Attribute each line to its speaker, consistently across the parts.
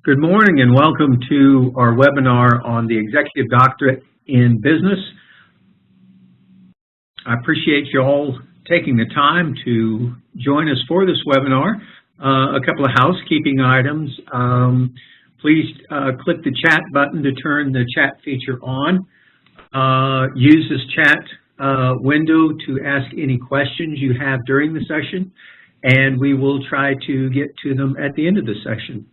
Speaker 1: Good morning and welcome to our webinar on the Executive Doctorate in Business. I appreciate you all taking the time to join us for this webinar. A couple of housekeeping items. Please click the chat button to turn the chat feature on. Use this chat window to ask any questions you have during the session, and we will try to get to them at the end of the session.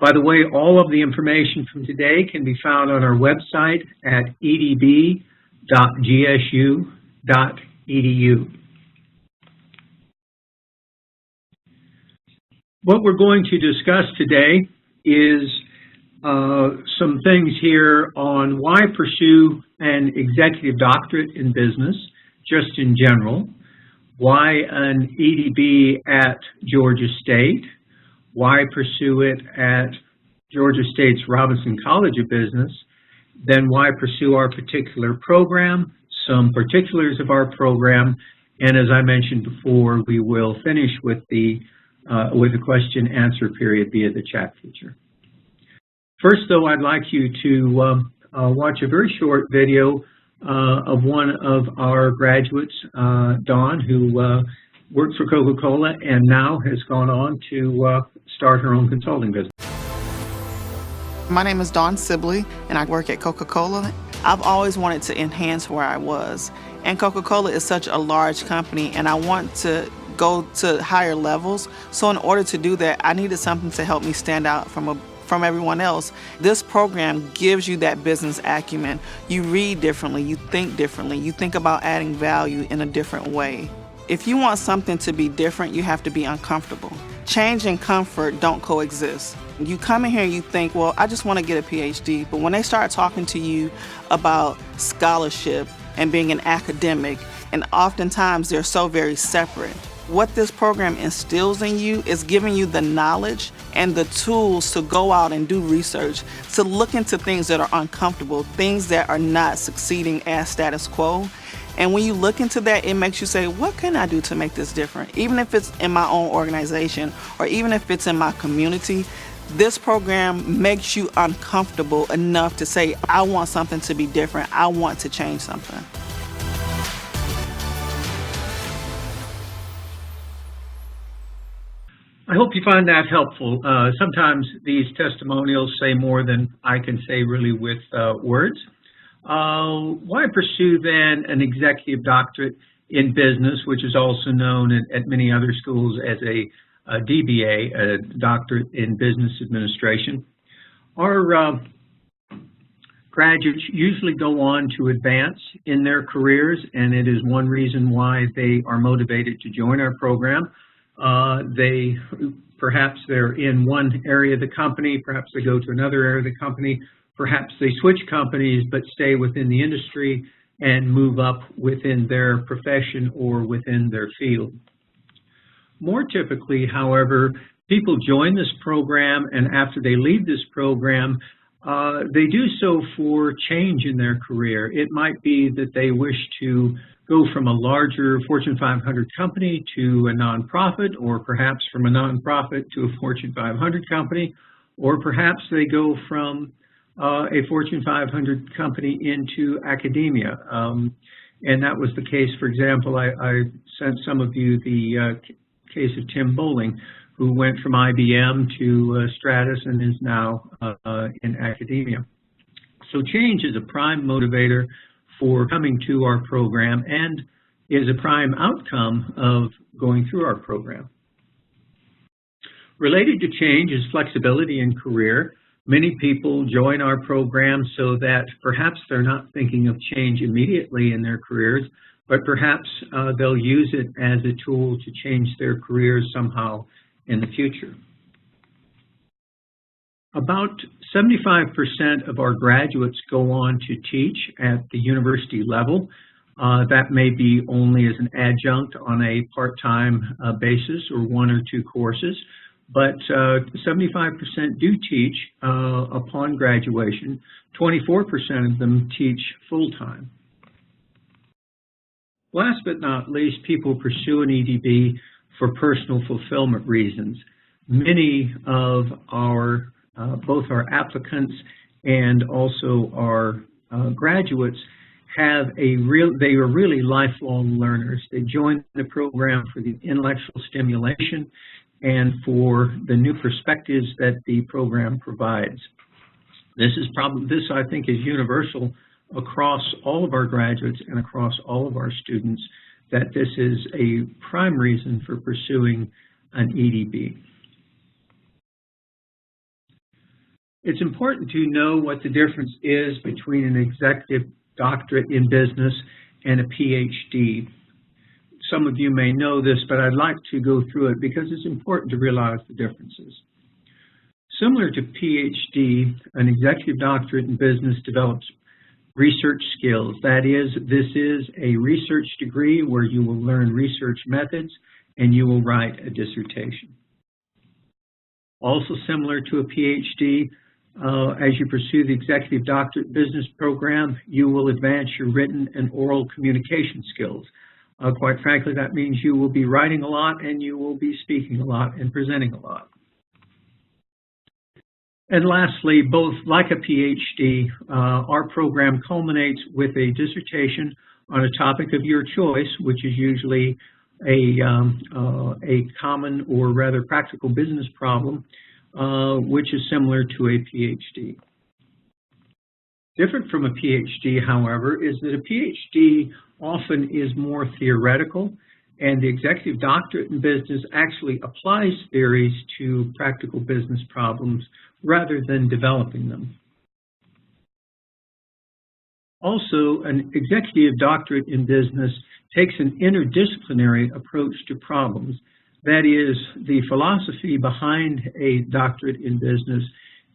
Speaker 1: By the way, all of the information from today can be found on our website at edb.gsu.edu. What we're going to discuss today is some things here on why pursue an executive doctorate in business, just in general, why an EDB at Georgia State, why pursue it at Georgia State's Robinson College of Business, then why pursue our particular program, some particulars of our program, and as I mentioned before, we will finish with the question answer period via the chat feature. First, though, I'd like you to watch a very short video of one of our graduates, Dawn, who works for Coca-Cola and now has gone on to start her own consulting business.
Speaker 2: My name is Dawn Sibley and I work at Coca-Cola. I've always wanted to enhance where I was, and Coca-Cola is such a large company and I want to go to higher levels. So in order to do that, I needed something to help me stand out from everyone else. This program gives you that business acumen. You read differently, you think about adding value in a different way. If you want something to be different, you have to be uncomfortable. Change and comfort don't coexist. You come in here and you think, well, I just want to get a PhD, but when they start talking to you about scholarship and being an academic, and oftentimes they're so very separate, what this program instills in you is giving you the knowledge and the tools to go out and do research, to look into things that are uncomfortable, things that are not succeeding as status quo. And when you look into that, it makes you say, what can I do to make this different? Even if it's in my own organization or even if it's in my community, this program makes you uncomfortable enough to say, I want something to be different. I want to change something.
Speaker 1: I hope you find that helpful. Sometimes these testimonials say more than I can say really with words. Why pursue then an executive doctorate in business, which is also known at many other schools as a DBA, a doctorate in business administration? Our graduates usually go on to advance in their careers, and it is one reason why they are motivated to join our program. Perhaps they're in one area of the company, perhaps they go to another area of the company, perhaps they switch companies but stay within the industry and move up within their profession or within their field. More typically, however, people join this program, and after they leave this program, they do so for change in their career. It might be that they wish to go from a larger Fortune 500 company to a nonprofit, or perhaps from a nonprofit to a Fortune 500 company, or perhaps they go from a Fortune 500 company into academia. And that was the case, for example, I sent some of you the case of Tim Bowling, who went from IBM to Stratus and is now in academia. So change is a prime motivator for coming to our program and is a prime outcome of going through our program. Related to change is flexibility in career. Many people join our program so that perhaps they're not thinking of change immediately in their careers, but perhaps they'll use it as a tool to change their careers somehow in the future. About 75% of our graduates go on to teach at the university level. That may be only as an adjunct on a part-time basis or one or two courses, but 75% do teach upon graduation. 24% of them teach full-time. Last but not least, people pursue an EDB for personal fulfillment reasons. Many of our both our applicants and also our graduates they are really lifelong learners. They join the program for the intellectual stimulation and for the new perspectives that the program provides. This I think is universal across all of our graduates and across all of our students, that this is a prime reason for pursuing an EDB. It's important to know what the difference is between an executive doctorate in business and a PhD. Some of you may know this, but I'd like to go through it because it's important to realize the differences. Similar to PhD, an executive doctorate in business develops research skills. That is, this is a research degree where you will learn research methods and you will write a dissertation. Also similar to a PhD, as you pursue the Executive Doctorate Business Program, you will advance your written and oral communication skills. Quite frankly, that means you will be writing a lot and you will be speaking a lot and presenting a lot. And lastly, both like a PhD, our program culminates with a dissertation on a topic of your choice, which is usually a common or rather practical business problem, which is similar to a PhD. Different from a PhD, however, is that a PhD often is more theoretical, and the executive doctorate in business actually applies theories to practical business problems rather than developing them. Also, an executive doctorate in business takes an interdisciplinary approach to problems. That is, the philosophy behind a doctorate in business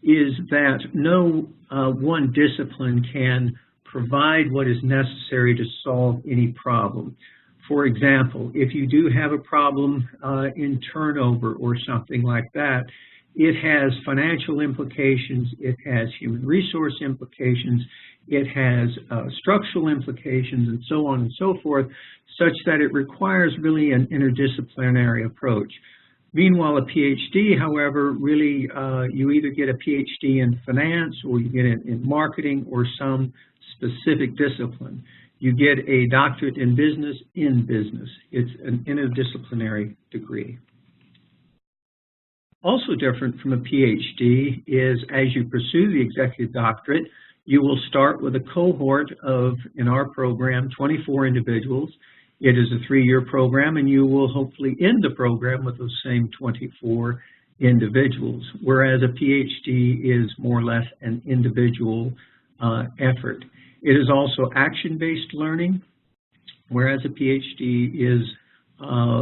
Speaker 1: is that no one discipline can provide what is necessary to solve any problem. For example, if you do have a problem in turnover or something like that, it has financial implications, it has human resource implications, it has structural implications, and so on and so forth, such that it requires really an interdisciplinary approach. Meanwhile, a PhD, however, really you either get a PhD in finance or you get it in marketing or some specific discipline. You get a doctorate in business. It's an interdisciplinary degree. Also different from a PhD is as you pursue the executive doctorate, you will start with a cohort of, in our program, 24 individuals. It is a 3-year program, and you will hopefully end the program with those same 24 individuals, whereas a PhD is more or less an individual effort. It is also action-based learning, whereas a PhD is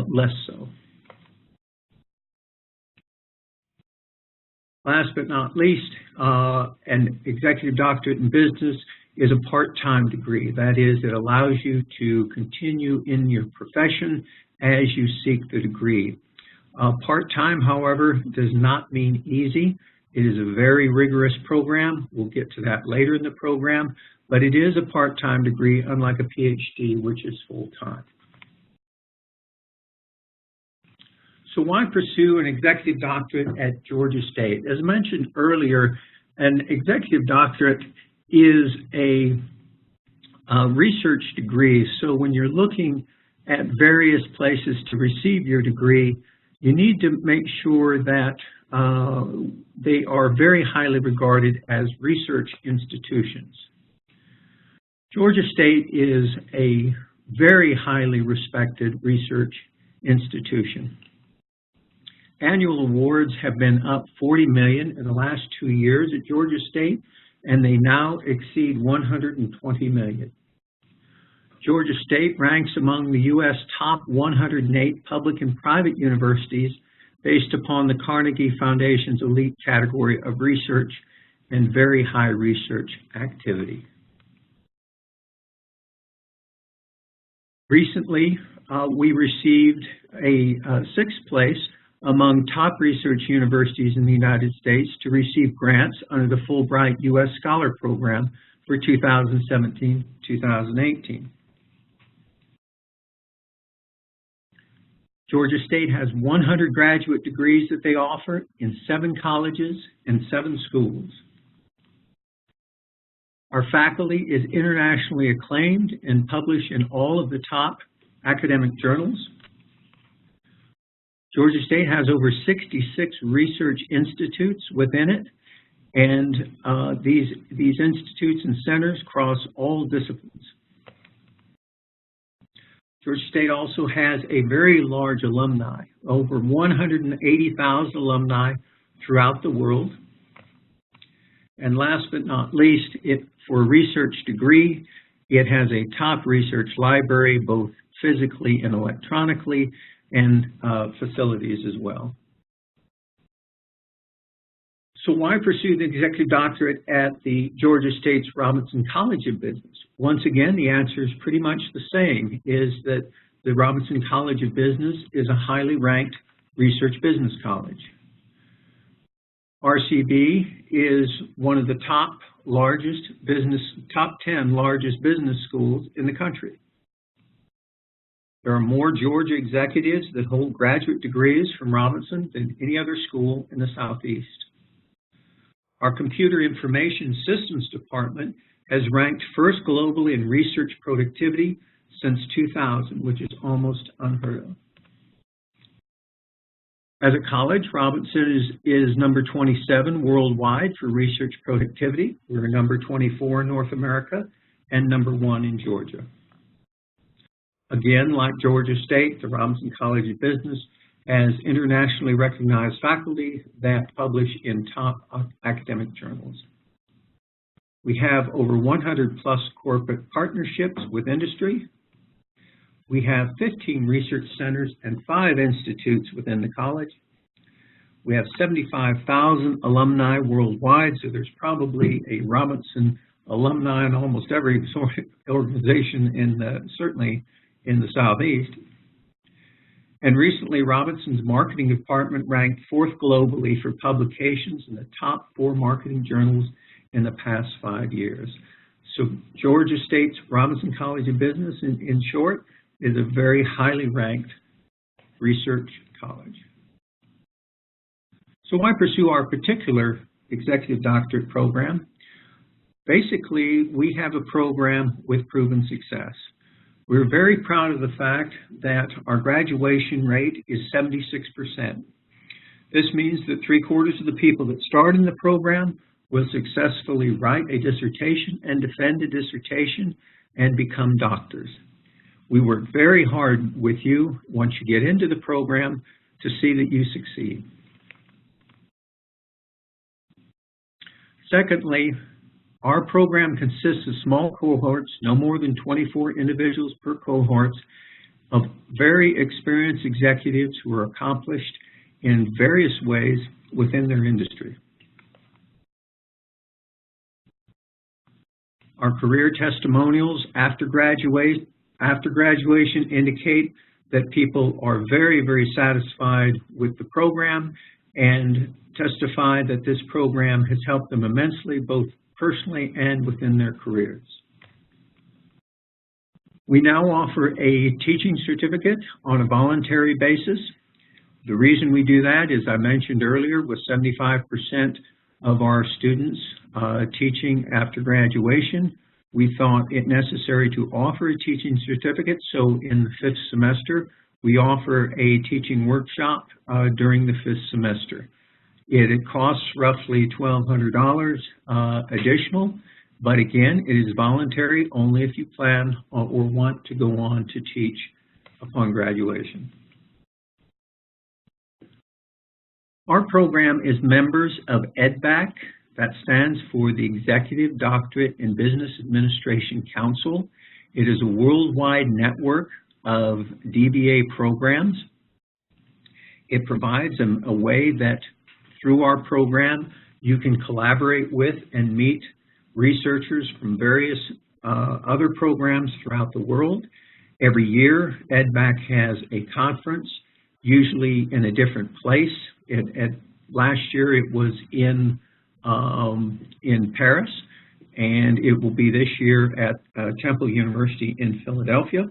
Speaker 1: less so. Last but not least, an executive doctorate in business is a part-time degree. That is, it allows you to continue in your profession as you seek the degree. Part-time, however, does not mean easy. It is a very rigorous program. We'll get to that later in the program, but it is a part-time degree, unlike a PhD, which is full-time. So why pursue an executive doctorate at Georgia State? As mentioned earlier, an executive doctorate is a research degree. So when you're looking at various places to receive your degree, you need to make sure that they are very highly regarded as research institutions. Georgia State is a very highly respected research institution. Annual awards have been up $40 million in the last 2 years at Georgia State, and they now exceed $120 million. Georgia State ranks among the U.S. top 108 public and private universities based upon the Carnegie Foundation's elite category of research and very high research activity. Recently, we received a 6th place among top research universities in the United States to receive grants under the Fulbright U.S. Scholar Program for 2017-2018. Georgia State has 100 graduate degrees that they offer in 7 colleges and 7 schools. Our faculty is internationally acclaimed and published in all of the top academic journals. Georgia State has over 66 research institutes within it, and these institutes and centers cross all disciplines. Georgia State also has a very large alumni, over 180,000 alumni throughout the world. And last but not least, for a research degree, it has a top research library, both physically and electronically, and facilities as well. So why pursue the executive doctorate at the Georgia State's Robinson College of Business? Once again, the answer is pretty much the same, is that the Robinson College of Business is a highly ranked research business college. RCB is one of the top 10 largest business schools in the country. There are more Georgia executives that hold graduate degrees from Robinson than any other school in the Southeast. Our Computer Information Systems Department has ranked first globally in research productivity since 2000, which is almost unheard of. As a college, Robinson is number 27 worldwide for research productivity. We're number 24 in North America and number 1 in Georgia. Again, like Georgia State, the Robinson College of Business has internationally recognized faculty that publish in top academic journals. We have over 100 plus corporate partnerships with industry. We have 15 research centers and 5 institutes within the college. We have 75,000 alumni worldwide, so there's probably a Robinson alumni in almost every sort of organization, certainly in the Southeast. And recently, Robinson's marketing department ranked 4th globally for publications in the top 4 marketing journals in the past 5 years. So Georgia State's Robinson College of Business, in short, is a very highly ranked research college. So why pursue our particular executive doctorate program? Basically, we have a program with proven success. We're very proud of the fact that our graduation rate is 76%. This means that 3/4 of the people that start in the program will successfully write a dissertation and defend a dissertation and become doctors. We work very hard with you once you get into the program to see that you succeed. Secondly, our program consists of small cohorts, no more than 24 individuals per cohort, of very experienced executives who are accomplished in various ways within their industry. Our career testimonials after graduation indicate that people are very, very satisfied with the program and testify that this program has helped them immensely, both personally and within their careers. We now offer a teaching certificate on a voluntary basis. The reason we do that, as I mentioned earlier, with 75% of our students teaching after graduation, we thought it necessary to offer a teaching certificate. So in the 5th semester, we offer a teaching workshop during the 5th semester. It costs roughly $1,200 additional, but again, it is voluntary only if you plan or want to go on to teach upon graduation. Our program is members of EDBAC. That stands for the Executive Doctorate in Business Administration Council. It is a worldwide network of DBA programs. It provides a way that through our program, you can collaborate with and meet researchers from various other programs throughout the world. Every year, EDBAC has a conference, usually in a different place. Last year, it was in Paris, and it will be this year at Temple University in Philadelphia.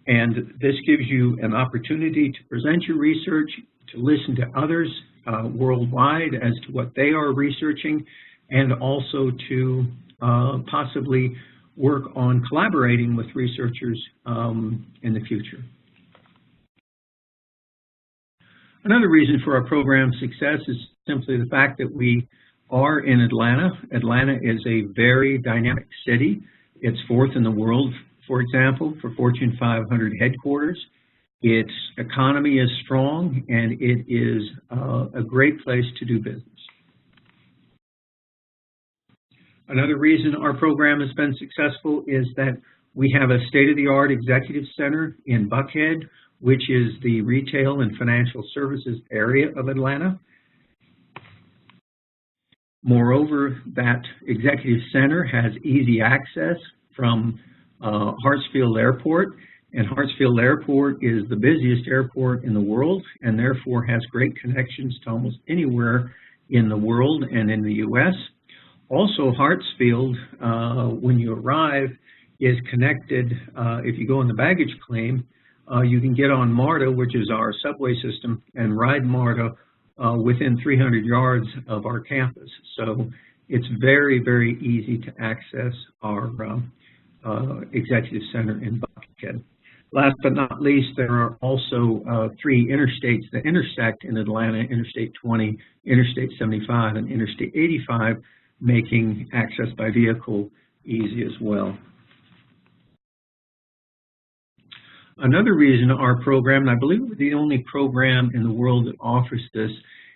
Speaker 1: And this gives you an opportunity to present your research, to listen to others worldwide as to what they are researching, and also to possibly work on collaborating with researchers in the future. Another reason for our program's success is simply the fact that we are in Atlanta. Atlanta is a very dynamic city. It's fourth in the world, for example, for Fortune 500 headquarters. Its economy is strong, and it is a great place to do business. Another reason our program has been successful is that we have a state-of-the-art executive center in Buckhead, which is the retail and financial services area of Atlanta. Moreover, that executive center has easy access from Hartsfield Airport, and Hartsfield Airport is the busiest airport in the world and therefore has great connections to almost anywhere in the world and in the U.S. Also, Hartsfield, when you arrive, is connected. If you go in the baggage claim, you can get on MARTA, which is our subway system, and ride MARTA within 300 yards of our campus. So it's very, very easy to access our executive center in Buckhead. Last but not least, there are also 3 interstates that intersect in Atlanta: Interstate 20, Interstate 75, and Interstate 85, making access by vehicle easy as well. Another reason our program, and I believe we're the only program in the world that offers this,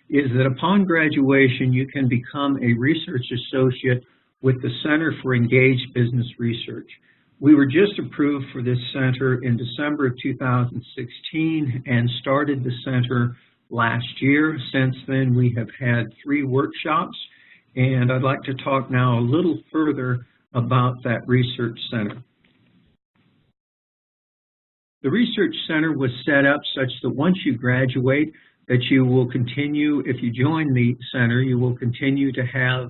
Speaker 1: is that upon graduation you can become a research associate with the Center for Engaged Business Research. We were just approved for this center in December of 2016 and started the center last year. Since then, we have had 3 workshops, and I'd like to talk now a little further about that research center. The Research Center was set up such that once you graduate, that you will continue, if you join the center, you will continue to have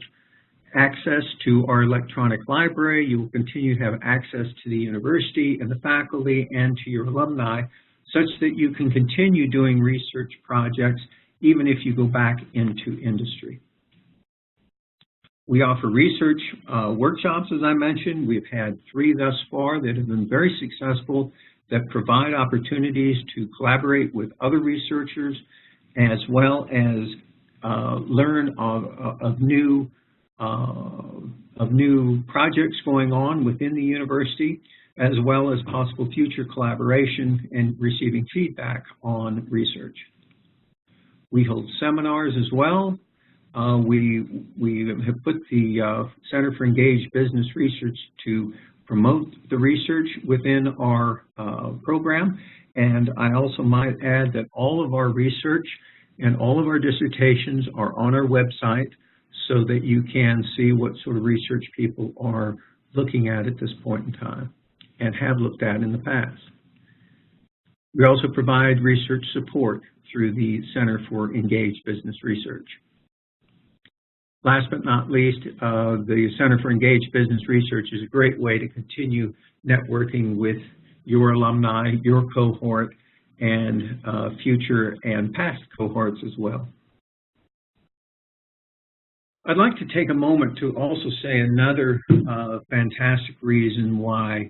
Speaker 1: access to our electronic library. You will continue to have access to the university and the faculty and to your alumni, such that you can continue doing research projects even if you go back into industry. We offer research workshops, as I mentioned. We've had 3 thus far that have been very successful, that provide opportunities to collaborate with other researchers, as well as learn of new projects going on within the university, as well as possible future collaboration and receiving feedback on research. We hold seminars as well. We have put the Center for Engaged Business Research to promote the research within our program, and I also might add that all of our research and all of our dissertations are on our website so that you can see what sort of research people are looking at this point in time and have looked at in the past. We also provide research support through the Center for Engaged Business Research. Last but not least, the Center for Engaged Business Research is a great way to continue networking with your alumni, your cohort, and future and past cohorts as well. I'd like to take a moment to also say another fantastic reason why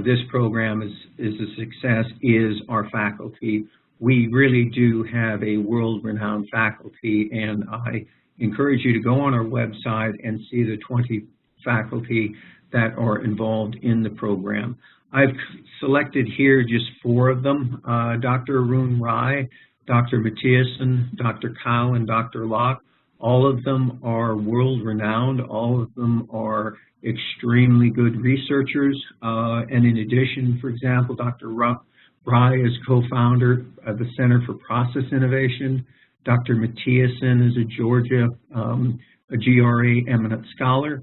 Speaker 1: this program is a success is our faculty. We really do have a world-renowned faculty, and I encourage you to go on our website and see the 20 faculty that are involved in the program. I've selected here just 4 of them: Dr. Arun Rai, Dr. Mathiasen, Dr. Kyle, and Dr. Locke. All of them are world-renowned. All of them are extremely good researchers. And in addition, for example, Dr. Rai is co-founder of the Center for Process Innovation. Dr. Mathiasen is a Georgia, a GRE eminent scholar.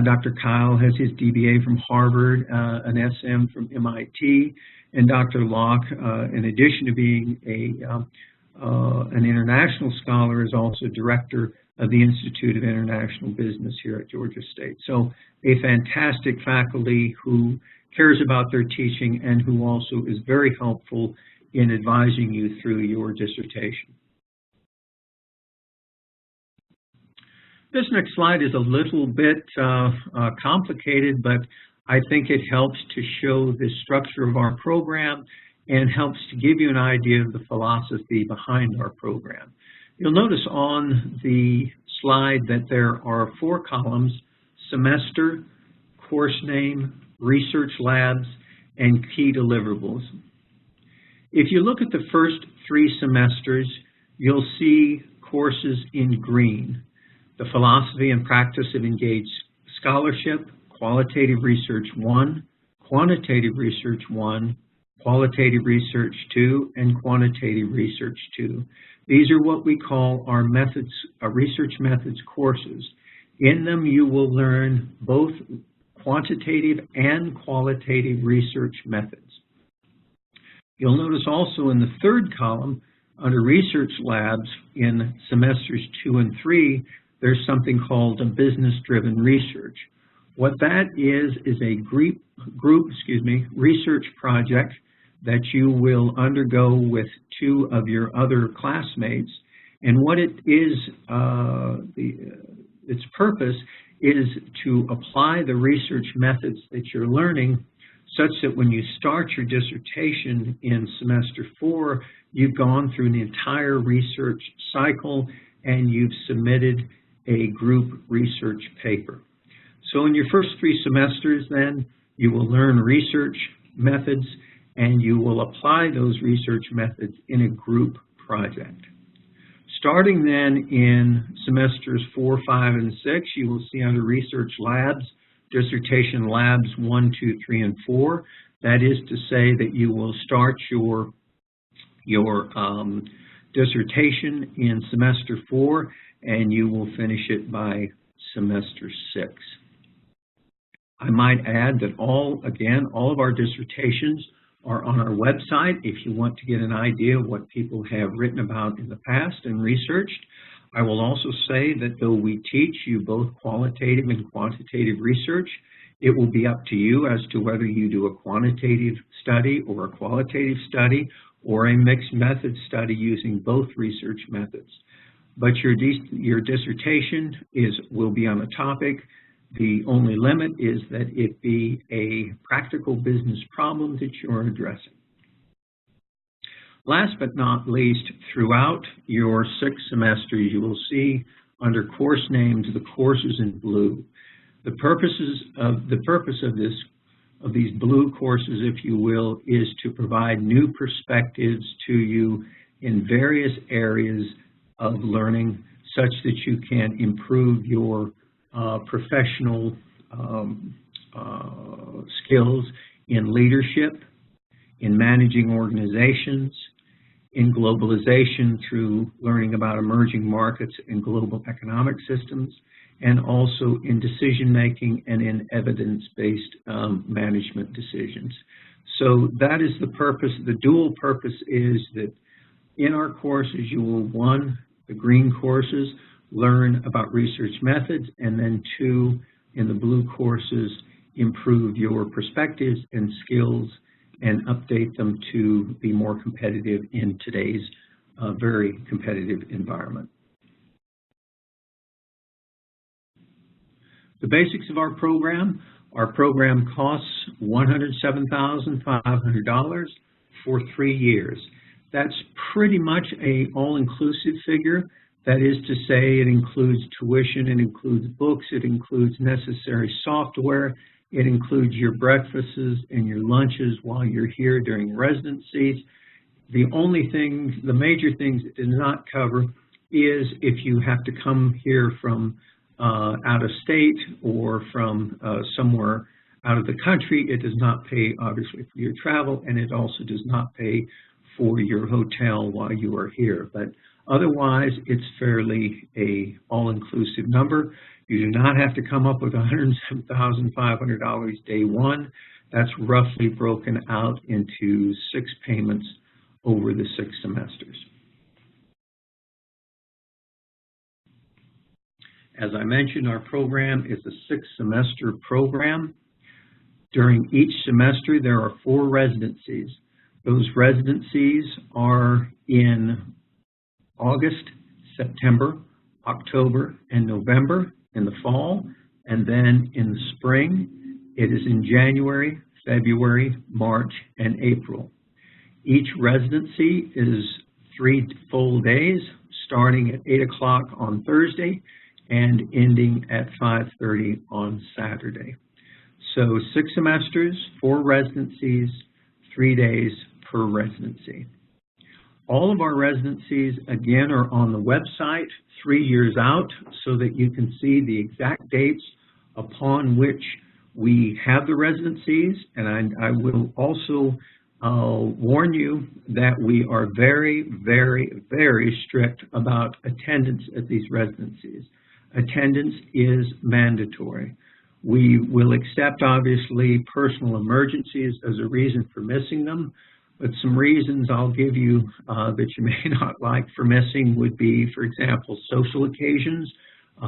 Speaker 1: Dr. Kyle has his DBA from Harvard, an SM from MIT, and Dr. Locke, in addition to being an international scholar, is also director of the Institute of International Business here at Georgia State. So a fantastic faculty who cares about their teaching, and who also is very helpful in advising you through your dissertation. This next slide is a little bit complicated, but I think it helps to show the structure of our program and helps to give you an idea of the philosophy behind our program. You'll notice on the slide that there are 4 columns: semester, course name, research labs, and key deliverables. If you look at the first 3 semesters, you'll see courses in green: the Philosophy and Practice of Engaged Scholarship, Qualitative Research 1, Quantitative Research 1, Qualitative Research 2, and Quantitative Research 2. These are what we call our methods, research methods courses. In them, you will learn both quantitative and qualitative research methods. You'll notice also in the 3rd column, under Research Labs in semesters 2 and 3, there's something called a business-driven research. What that is a group research project that you will undergo with 2 of your other classmates. And what it is, its purpose is to apply the research methods that you're learning such that when you start your dissertation in semester 4, you've gone through the entire research cycle and you've submitted a group research paper. So in your first 3 semesters then, you will learn research methods and you will apply those research methods in a group project. Starting then in semesters 4, 5, and 6, you will see under Research Labs, Dissertation Labs 1, 2, 3, and 4. That is to say that you will start your dissertation in semester 4 and you will finish it by semester 6. I might add that all of our dissertations are on our website if you want to get an idea of what people have written about in the past and researched. I will also say that though we teach you both qualitative and quantitative research, it will be up to you as to whether you do a quantitative study or a qualitative study or a mixed method study using both research methods. But your dissertation will be on a topic. The only limit is that it be a practical business problem that you're addressing. Last but not least, throughout your 6 semesters, you will see under course names the courses in blue. The purpose of these blue courses, if you will, is to provide new perspectives to you in various areas of learning such that you can improve your professional skills in leadership, in managing organizations, in globalization through learning about emerging markets and global economic systems, and also in decision-making and in evidence-based management decisions. So that is the purpose. The dual purpose is that in our courses you will, 1, the green courses, learn about research methods, and then 2, in the blue courses, improve your perspectives and skills and update them to be more competitive in today's very competitive environment. The basics of our program costs $107,500 for 3 years. That's pretty much an all-inclusive figure. That is to say, it includes tuition, it includes books, it includes necessary software, it includes your breakfasts and your lunches while you're here during residencies. The major things it does not cover is if you have to come here from out of state or from somewhere out of the country. It does not pay, obviously, for your travel, and it also does not pay for your hotel while you are here. But otherwise, it's fairly a all-inclusive number. You do not have to come up with $107,500 day 1. That's roughly broken out into 6 payments over the 6 semesters. As I mentioned, our program is a 6-semester program. During each semester, there are 4 residencies. Those residencies are in August, September, October, and November in the fall, and then in the spring, it is in January, February, March, and April. Each residency is 3 full days, starting at 8 o'clock on Thursday and ending at 5:30 on Saturday. So 6 semesters, 4 residencies, 3 days per residency. All of our residencies, again, are on the website 3 years out so that you can see the exact dates upon which we have the residencies. And I will also warn you that we are very, very, very strict about attendance at these residencies. Attendance is mandatory. We will accept, obviously, personal emergencies as a reason for missing them, but some reasons I'll give you that you may not like for missing would be, for example, social occasions.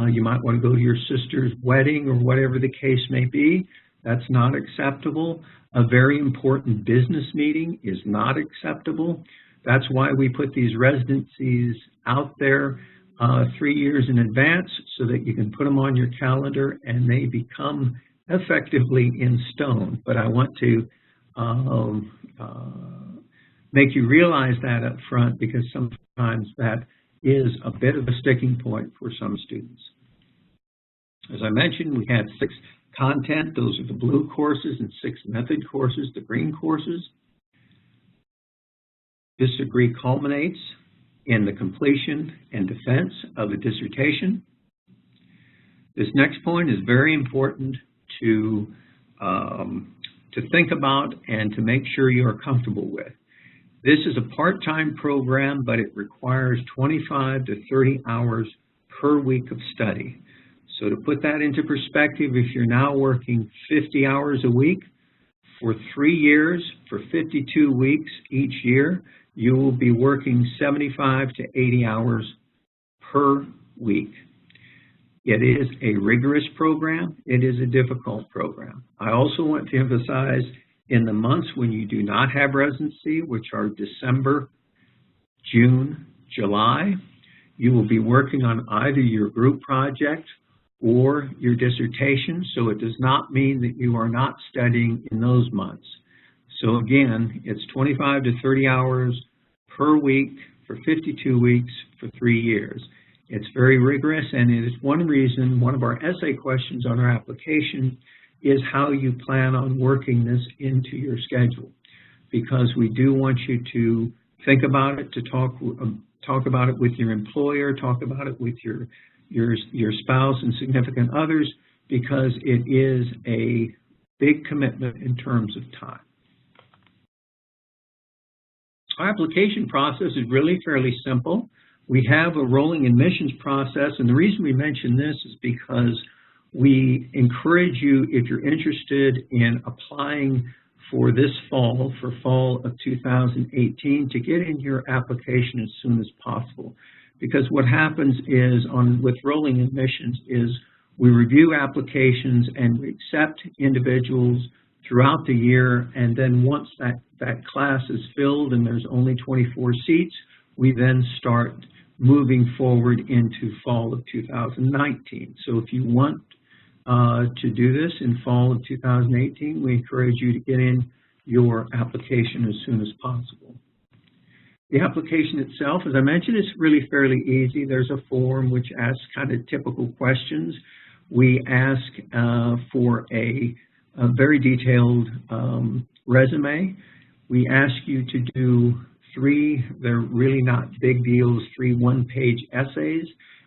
Speaker 1: You might want to go to your sister's wedding or whatever the case may be. That's not acceptable. A very important business meeting is not acceptable. That's why we put these residencies out there 3 years in advance so that you can put them on your calendar and they become effectively in stone. But I want to make you realize that up front, because sometimes that is a bit of a sticking point for some students. As I mentioned, we have 6 content. Those are the blue courses, and 6 method courses, the green courses. This degree culminates in the completion and defense of a dissertation. This next point is very important to think about and to make sure you are comfortable with. This is a part-time program, but it requires 25 to 30 hours per week of study. So to put that into perspective, if you're now working 50 hours a week for 3 years, for 52 weeks each year, you will be working 75 to 80 hours per week. It is a rigorous program. It is a difficult program. I also want to emphasize in the months when you do not have residency, which are December, June, July, you will be working on either your group project or your dissertation, so it does not mean that you are not studying in those months. So again, it's 25 to 30 hours per week for 52 weeks for 3 years. It's very rigorous, and it is one reason, one of our essay questions on our application is how you plan on working this into your schedule, because we do want you to think about it, to talk about it with your employer, talk about it with your spouse and significant others, because it is a big commitment in terms of time. Our application process is really fairly simple. We have a rolling admissions process, and the reason we mention this is because we encourage you, if you're interested in applying for this fall, for fall of 2018, to get in your application as soon as possible. Because what happens is, with rolling admissions, is we review applications and we accept individuals throughout the year, and then once that class is filled and there's only 24 seats, we then start moving forward into fall of 2019. So if you want to do this in fall of 2018, we encourage you to get in your application as soon as possible. The application itself, as I mentioned, is really fairly easy. There's a form which asks kind of typical questions. We ask for a very detailed resume. We ask you to do 3, they're really not big deals, 3 one-page essays.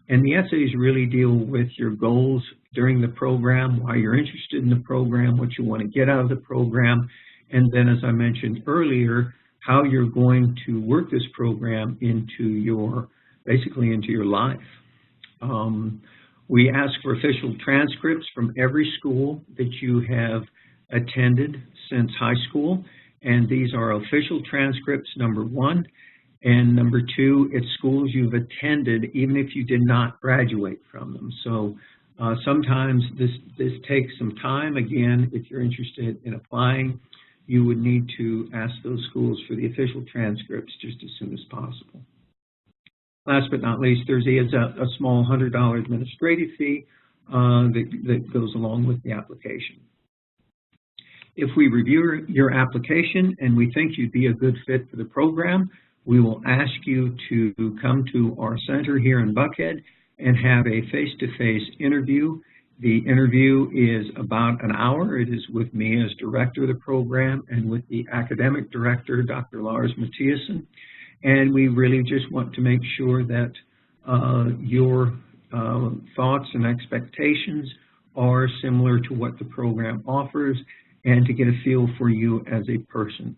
Speaker 1: And the essays really deal with your goals during the program, why you're interested in the program, what you want to get out of the program, and then, as I mentioned earlier, how you're going to work this program into your, basically into your life. We ask for official transcripts from every school that you have attended since high school, and these are official transcripts, number 1, and number 2, it's schools you've attended even if you did not graduate from them. So Sometimes this takes some time. Again, if you're interested in applying, you would need to ask those schools for the official transcripts just as soon as possible. Last but not least, there is a small $100 administrative fee that goes along with the application. If we review your application and we think you'd be a good fit for the program, we will ask you to come to our center here in Buckhead and have a face-to-face interview. The interview is about an hour. It is with me as director of the program and with the academic director, Dr. Lars Mathiasen. And we really just want to make sure that your thoughts and expectations are similar to what the program offers and to get a feel for you as a person.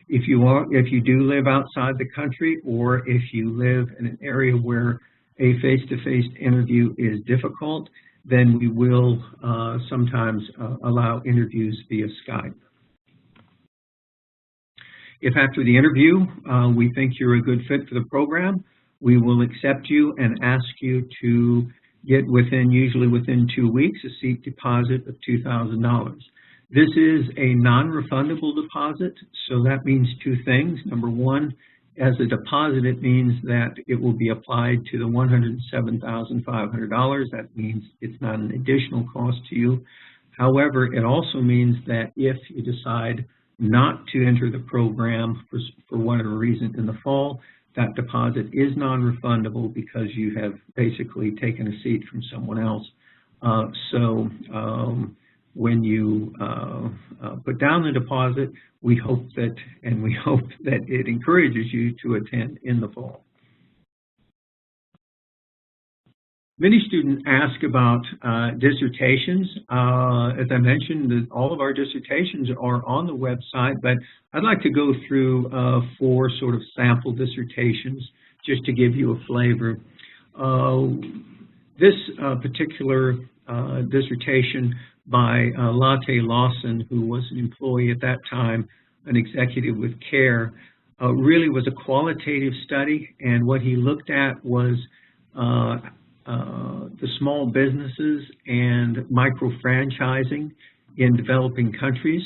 Speaker 1: If you do live outside the country, or if you live in an area where a face-to-face interview is difficult, then we will sometimes allow interviews via Skype. If after the interview we think you're a good fit for the program, we will accept you and ask you to get usually within 2 weeks, a seat deposit of $2,000. This is a non-refundable deposit, so that means two things. Number one, as a deposit, it means that it will be applied to the $107,500. That means it's not an additional cost to you. However, it also means that if you decide not to enter the program for whatever reason in the fall, that deposit is non-refundable because you have basically taken a seat from someone else. When you put down the deposit, we hope that it encourages you to attend in the fall. Many students ask about dissertations. As I mentioned, all of our dissertations are on the website, but I'd like to go through 4 sort of sample dissertations just to give you a flavor. This particular dissertation by Latte Lawson, who was an employee at that time, an executive with CARE, really was a qualitative study, and what he looked at was the small businesses and micro-franchising in developing countries.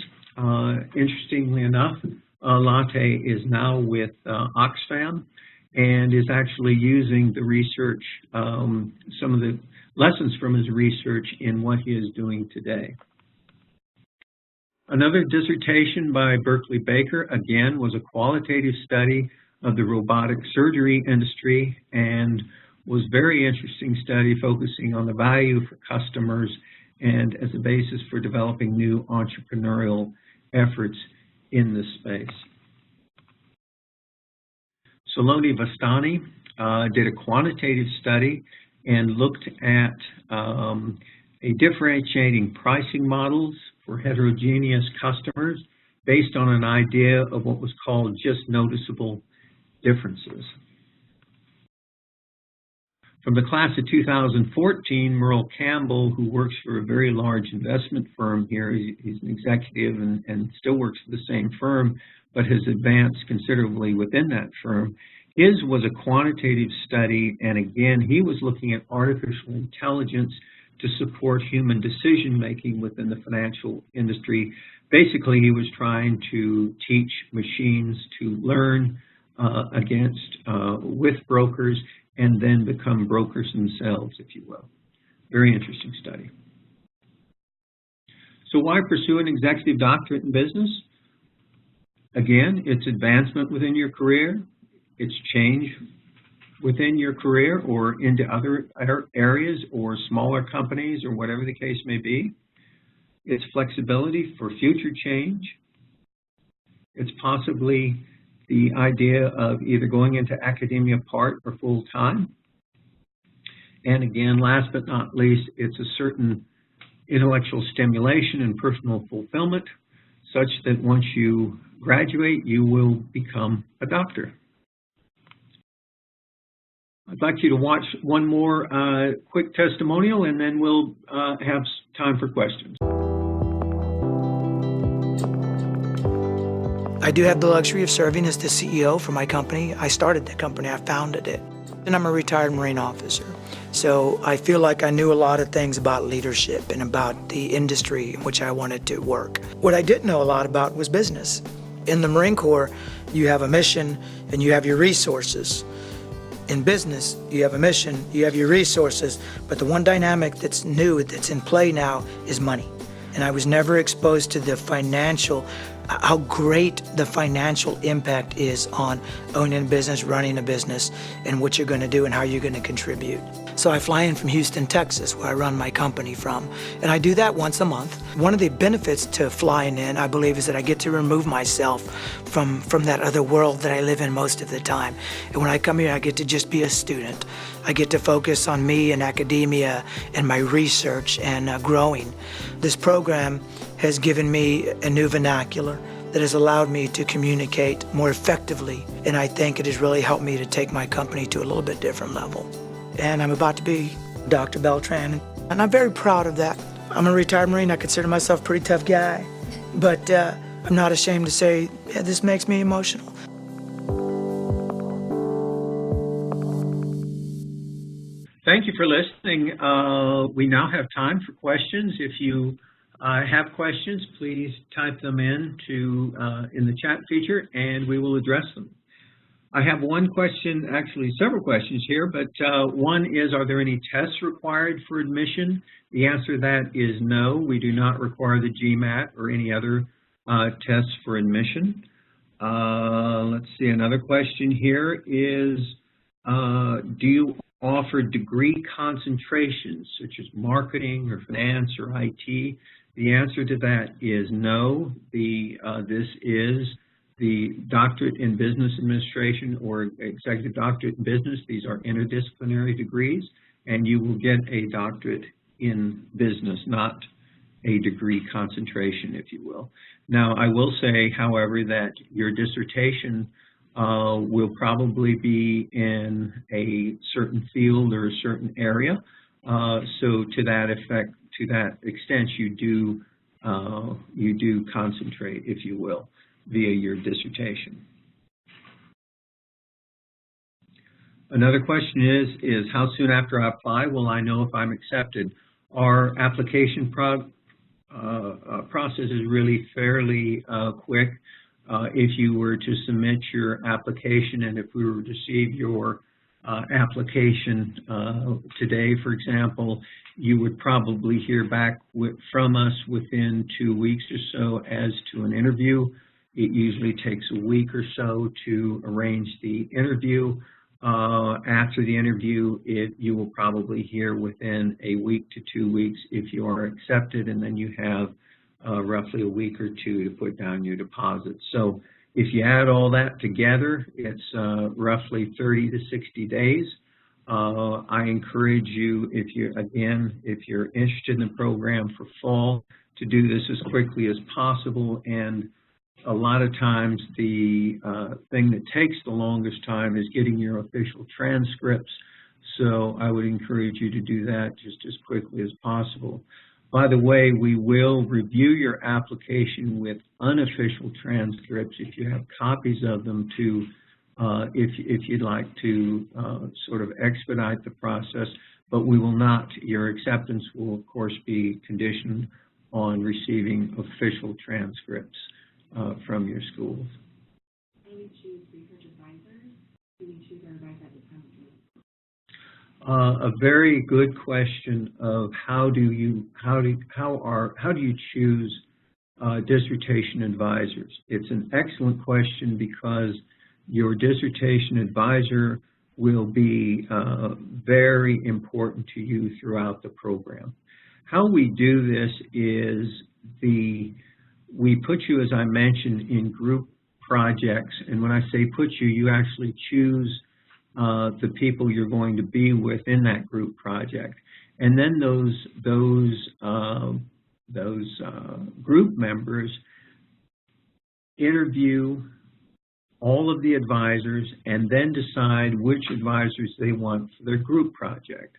Speaker 1: Interestingly enough, Latte is now with Oxfam and is actually using the research, some of the lessons from his research in what he is doing today. Another dissertation by Berkeley Baker, again, was a qualitative study of the robotic surgery industry and was a very interesting study focusing on the value for customers and as a basis for developing new entrepreneurial efforts in this space. Saloni Vastani did a quantitative study and looked at a differentiating pricing models for heterogeneous customers based on an idea of what was called just noticeable differences. From the class of 2014, Merle Campbell, who works for a very large investment firm here, he's an executive and still works for the same firm, but has advanced considerably within that firm. His was a quantitative study, and again, he was looking at artificial intelligence to support human decision-making within the financial industry. Basically, he was trying to teach machines to learn with brokers and then become brokers themselves, if you will. Very interesting study. So why pursue an executive doctorate in business? Again, it's advancement within your career. It's change within your career or into other areas or smaller companies or whatever the case may be. It's flexibility for future change. It's possibly the idea of either going into academia part or full-time. And again, last but not least, it's a certain intellectual stimulation and personal fulfillment such that once you graduate, you will become a doctor. I'd like you to watch one more quick testimonial, and then we'll have time for questions.
Speaker 3: I do have the luxury of serving as the CEO for my company. I started the company, I founded it, and I'm a retired Marine officer. So I feel like I knew a lot of things about leadership and about the industry in which I wanted to work. What I didn't know a lot about was business. In the Marine Corps, you have a mission and you have your resources. In business, you have a mission, you have your resources, but the one dynamic that's new, that's in play now, is money. And I was never exposed to the financial, how great the financial impact is on owning a business, running a business, and what you're going to do and how you're going to contribute. So I fly in from Houston, Texas, where I run my company from, and I do that once a month. One of the benefits to flying in, I believe, is that I get to remove myself from that other world that I live in most of the time. And when I come here, I get to just be a student. I get to focus on me and academia and my research and growing. This program has given me a new vernacular that has allowed me to communicate more effectively, and I think it has really helped me to take my company to a little bit different level. And I'm about to be Dr. Beltran, and I'm very proud of that. I'm a retired Marine. I consider myself a pretty tough guy, but I'm not ashamed to say, yeah, this makes me emotional.
Speaker 1: Thank you for listening. We now have time for questions. If you have questions, please type them in the chat feature, and we will address them. I have one question, actually several questions here, but one is, are there any tests required for admission? The answer to that is no. We do not require the GMAT or any other tests for admission. Let's see, another question here is, do you offer degree concentrations such as marketing or finance or IT? The answer to that is no. This is the Doctorate in Business Administration or Executive Doctorate in Business. These are interdisciplinary degrees, and you will get a doctorate in business, not a degree concentration, if you will. Now, I will say, however, that your dissertation will probably be in a certain field or a certain area. So to that effect, to that extent, you do concentrate, if you will, via your dissertation. Another question is how soon after I apply will I know if I'm accepted? Our application process is really fairly quick. If you were to submit your application and if we were to receive your application today, for example, you would probably hear back from us within 2 weeks or so as to an interview. It usually takes a week or so to arrange the interview. After the interview, you will probably hear within a week to 2 weeks if you are accepted, and then you have roughly a week or two to put down your deposit. So if you add all that together, it's roughly 30 to 60 days. I encourage you, if you're interested in the program for fall, to do this as quickly as possible. And a lot of times the thing that takes the longest time is getting your official transcripts. So I would encourage you to do that just as quickly as possible. By the way, we will review your application with unofficial transcripts if you have copies of them to, if you'd like to sort of expedite the process, but we will not, your acceptance will of course be conditioned on receiving official transcripts from your schools.
Speaker 4: How do we choose research advisors? Do we choose our advisor at the time of joining?
Speaker 1: A very good question of how do you choose dissertation advisors? It's an excellent question because your dissertation advisor will be very important to you throughout the program. How we do this is we put you, as I mentioned, in group projects, and when I say put you, you actually choose the people you're going to be with in that group project, and then those group members interview all of the advisors and then decide which advisors they want for their group project.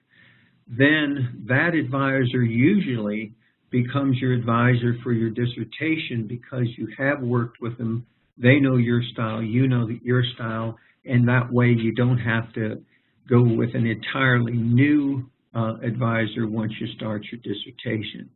Speaker 1: Then that advisor usually becomes your advisor for your dissertation because you have worked with them, they know your style, you know your style, and that way you don't have to go with an entirely new advisor once you start your dissertation.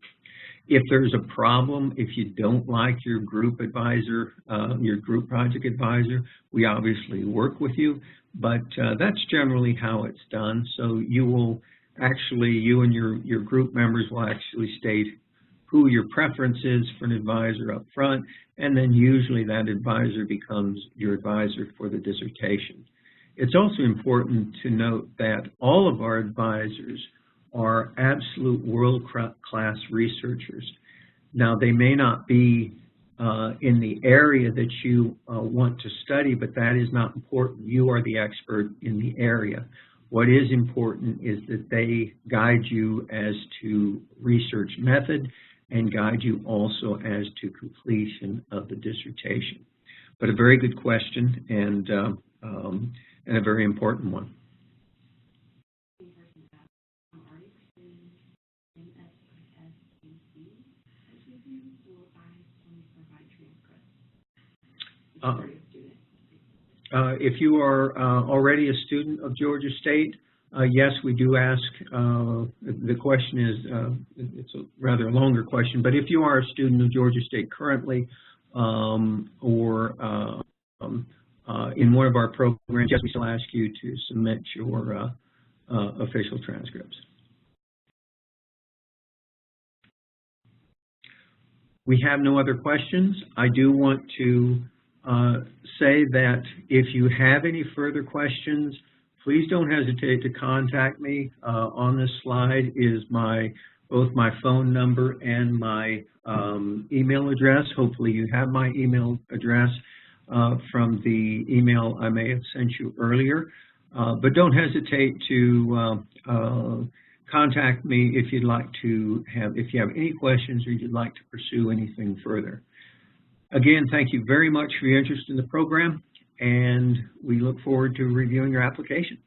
Speaker 1: If there's a problem, if you don't like your group advisor, your group project advisor, we obviously work with you, but that's generally how it's done. So you will actually, you and your group members will actually state who your preference is for an advisor up front, and then usually that advisor becomes your advisor for the dissertation. It's also important to note that all of our advisors are absolute world-class researchers. Now, they may not be in the area that you want to study, but that is not important. You are the expert in the area. What is important is that they guide you as to research method and guide you also as to completion of the dissertation. But a very good question and a very important one. If you are already a student of Georgia State, yes, we do ask, the question is, it's a rather longer question, but if you are a student of Georgia State currently or in one of our programs, yes, we still ask you to submit your official transcripts. We have no other questions. I do want to say that if you have any further questions, please don't hesitate to contact me. On this slide is both my phone number and my email address. Hopefully you have my email address from the email I may have sent you earlier. But don't hesitate to contact me if you'd like to if you have any questions or you'd like to pursue anything further. Again, thank you very much for your interest in the program, and we look forward to reviewing your application.